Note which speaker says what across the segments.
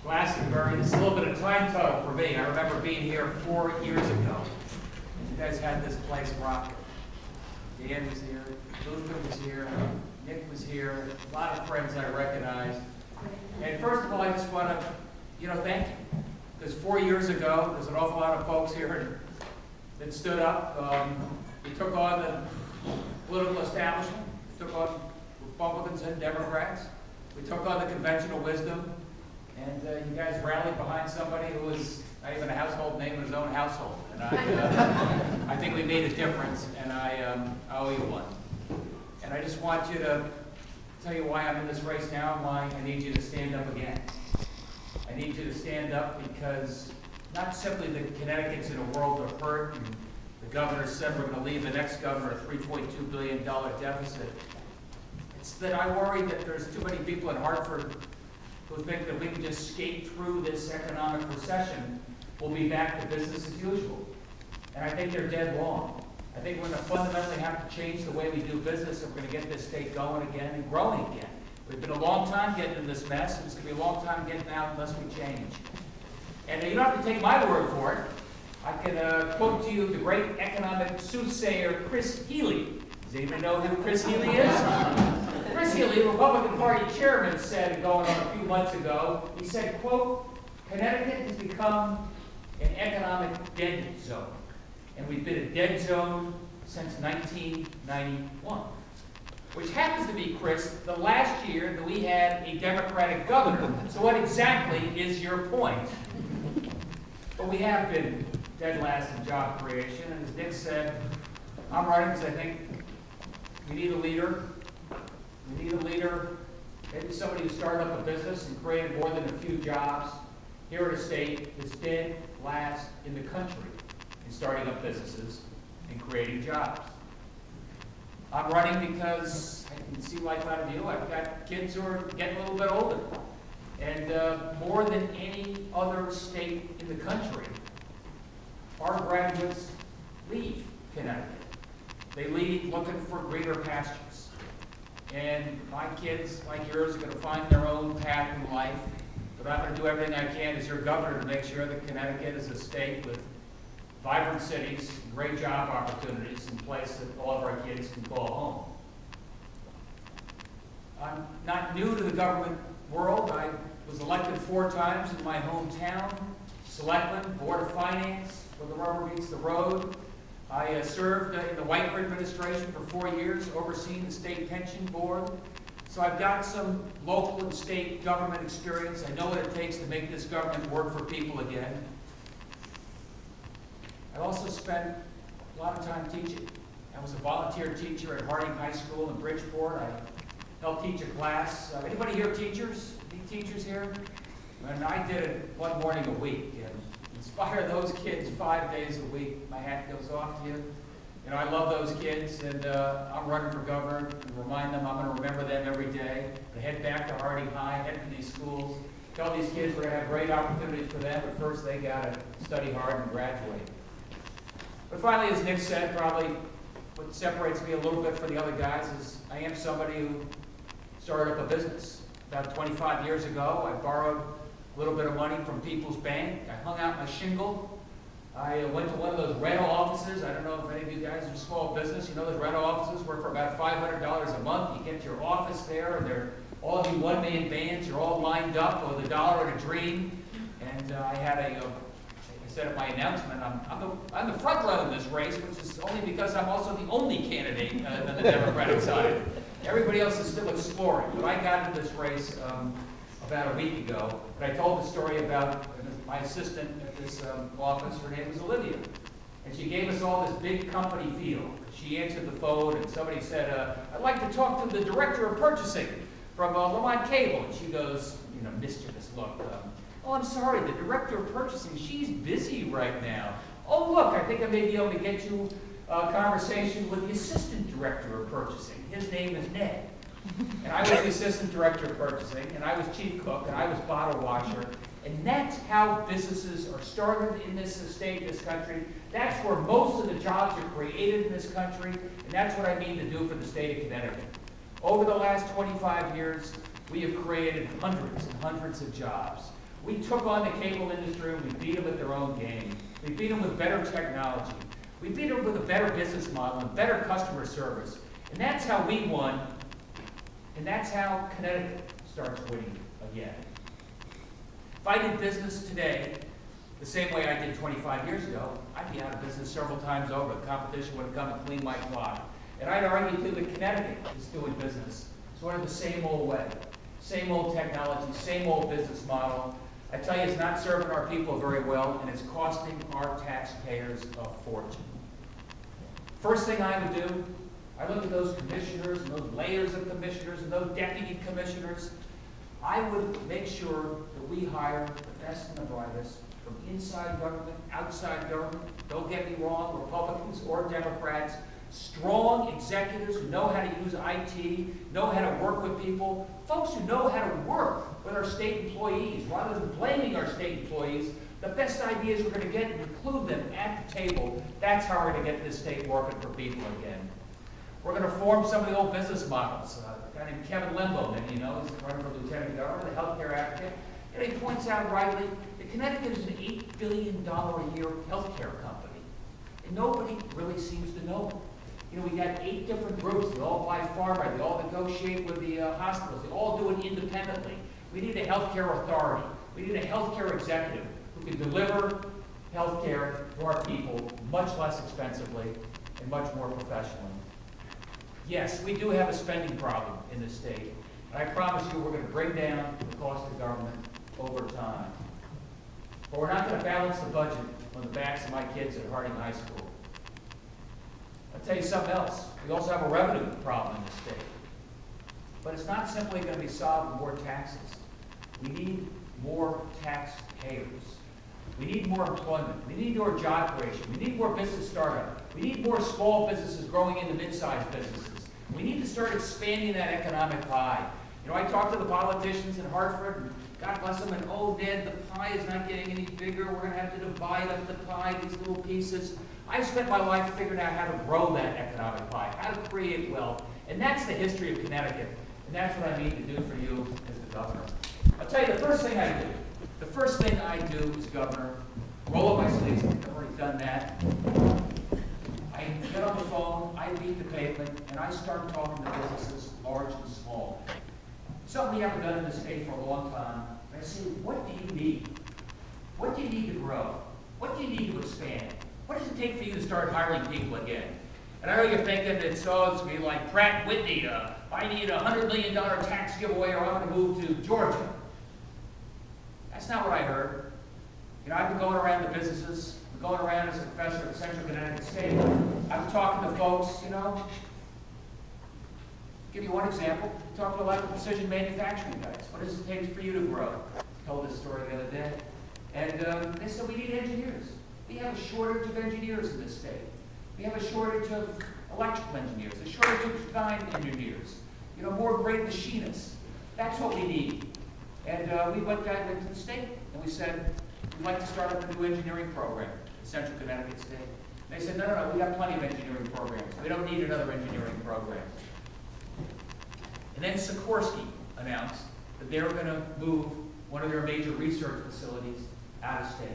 Speaker 1: Glastonbury. This is a little bit of time tunnel for me. I remember being here 4 years ago. You guys had this place rocking. Dan was here, Luther was here, Nick was here, a lot of friends I recognized. And first of all, I just want to, thank you. Because 4 years ago, there's an awful lot of folks here that stood up. We took on the political establishment, we took on Republicans and Democrats. We took on the conventional wisdom, and you guys rallied behind somebody who was not even a household name in his own household. And I think we made a difference, and I owe you one. And I just want you to tell you why I'm in this race now and why I need you to stand up again. I need you to stand up because not simply that Connecticut's in a world of hurt, and the governor said we're going to leave the next governor a $3.2 billion deficit. It's that I worry that there's too many people in Hartford who think that we can just skate through this economic recession, we'll be back to business as usual. And I think they're dead wrong. I think we're going to fundamentally have to change the way we do business if we're going to get this state going again and growing again. We've been a long time getting in this mess, and it's going to be a long time getting out unless we change. And you don't have to take my word for it. I can quote to you the great economic soothsayer Chris Healy. Does anybody know who Chris Healy is? Chris Healy, Republican Party chairman, said going on a few months ago, he said, quote, Connecticut has become an economic dead zone. And we've been a dead zone since 1991. Which happens to be, Chris, the last year that we had a Democratic governor. So what exactly is your point? But we have been dead last in job creation. And as Nick said, I'm running because I think we need a leader. We need a leader, maybe somebody who started up a business and created more than a few jobs here in a state that's dead last in the country in starting up businesses and creating jobs. I'm running because I can see life out of you. I've got kids who are getting a little bit older. And more than any other state in the country, our graduates leave Connecticut. They leave looking for greener pastures. And my kids, like yours, are going to find their own path in life. But I'm going to do everything I can as your governor to make sure that Connecticut is a state with vibrant cities, great job opportunities, and a place that all of our kids can call home. I'm not new to the government world. I was elected 4 times in my hometown, selectman, board of finance, where the rubber meets the road. I served in the Whitemer administration for 4 years, overseeing the state pension board. So I've got some local and state government experience. I know what it takes to make this government work for people again. I also spent a lot of time teaching. I was a volunteer teacher at Harding High School in Bridgeport. I helped teach a class. Anybody here teachers? Any teachers here? And I did it one morning a week. And inspire those kids 5 days a week. My hat goes off to you. I love those kids, and I'm running for governor to remind them I'm going to remember them every day. To head back to Harding High, head to these schools, tell these kids we're going to have great opportunities for them, but first they got to study hard and graduate. But finally, as Nick said, probably what separates me a little bit from the other guys is I am somebody who started up a business. About 25 years ago, I borrowed a little bit of money from People's Bank. I hung out my shingle. I went to one of those rental offices. I don't know if any of you guys are small business. You know those rental offices work for about $500 a month. You get your office there, and they're all of you one-man bands. You're all lined up with $1 and a dream. And I had I said at my announcement, I'm the front runner in this race, which is only because I'm also the only candidate on the Democratic side. Everybody else is still exploring. But I got into this race about a week ago, and I told the story about my assistant at this office. Her name was Olivia, and she gave us all this big company feel. She answered the phone, and somebody said, I'd like to talk to the director of purchasing from Lamont Cable. And she goes, mischievous look. Oh, I'm sorry, the director of purchasing, she's busy right now. Oh, look, I think I may be able to get you a conversation with the assistant director of purchasing. His name is Ned. And I was the assistant director of purchasing, and I was chief cook, and I was bottle washer. And that's how businesses are started in this state, this country. That's where most of the jobs are created in this country, and that's what I mean to do for the state of Connecticut. Over the last 25 years, we have created hundreds and hundreds of jobs. We took on the cable industry and we beat them at their own game. We beat them with better technology. We beat them with a better business model and better customer service. And that's how we won, and that's how Connecticut starts winning again. If I did business today the same way I did 25 years ago, I'd be out of business several times over. The competition would have come and cleaned my clock. And I'd argue too that Connecticut is doing business sort of the same old way. Same old technology, same old business model. I tell you, it's not serving our people very well, and it's costing our taxpayers a fortune. First thing I would do, I look at those commissioners and those layers of commissioners and those deputy commissioners. I would make sure that we hire the best and the brightest from inside government, outside government. Don't get me wrong, Republicans or Democrats. Strong executives who know how to use IT, know how to work with people, folks who know how to work with our state employees. Rather than blaming our state employees, the best ideas we're going to get and include them at the table. That's how we're going to get this state working for people again. We're going to reform some of the old business models. A guy named Kevin Limbo, maybe you know, he's running for lieutenant governor, the healthcare advocate. And he points out rightly that Connecticut is an $8 billion a year healthcare company. And nobody really seems to know it. You know, we got 8 different groups. They all buy pharma. They all negotiate with the hospitals. They all do it independently. We need a healthcare authority. We need a healthcare executive who can deliver healthcare to our people much less expensively and much more professionally. Yes, we do have a spending problem in this state, and I promise you we're going to bring down the cost of government over time. But we're not going to balance the budget on the backs of my kids at Harding High School. I'll tell you something else. We also have a revenue problem in this state. But it's not simply going to be solved with more taxes. We need more taxpayers. We need more employment. We need more job creation. We need more business startup. We need more small businesses growing into mid-sized businesses. We need to start expanding that economic pie. You know, I talk to the politicians in Hartford, and God bless them, and oh, Ned, the pie is not getting any bigger. We're going to have to divide up the pie, these little pieces. I've spent my life figuring out how to grow that economic pie, how to create wealth. And that's the history of Connecticut. And that's what I mean to do for you as the governor. I'll tell you the first thing I do. The first thing I do as governor, roll up my sleeves. I've already done that. I get on the phone, I beat the pavement, and I start talking to businesses, large and small. Something we haven't done in this state for a long time. And I say, what do you need? What do you need to grow? What do you need to expand? What does it take for you to start hiring people again? And I know you're thinking it's going to be like Pratt & Whitney, I need a $100 million tax giveaway or I'm going to move to Georgia. That's not what I heard. You know, I've been going around the businesses, I've been going around as a professor at Central Connecticut State. I've been talking to folks, you know. Give you one example. I talked to a lot of precision manufacturing guys. What does it take for you to grow? I told this story the other day. And they said we need engineers. We have a shortage of engineers in this state. We have a shortage of electrical engineers, a shortage of design engineers, you know, more great machinists. That's what we need. And we went to the state and we said, we'd like to start up a new engineering program at Central Connecticut State. And they said, no, we got plenty of engineering programs. We don't need another engineering program. And then Sikorsky announced that they were going to move one of their major research facilities out of state.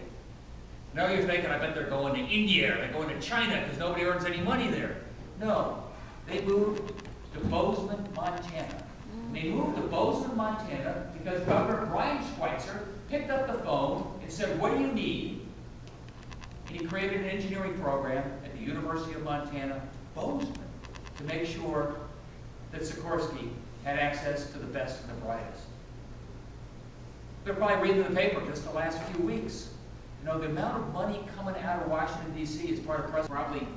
Speaker 1: Now you're thinking, I bet they're going to India, or they're going to China, because nobody earns any money there. No, they moved to Bozeman, Montana. And they moved to Bozeman, Montana, because Governor Brian Schweitzer picked up the phone and said, what do you need? And he created an engineering program at the University of Montana, Bozeman, to make sure that Sikorsky had access to the best and the brightest. They're probably reading the paper just the last few weeks. You know, the amount of money coming out of Washington, D.C. as part of President probably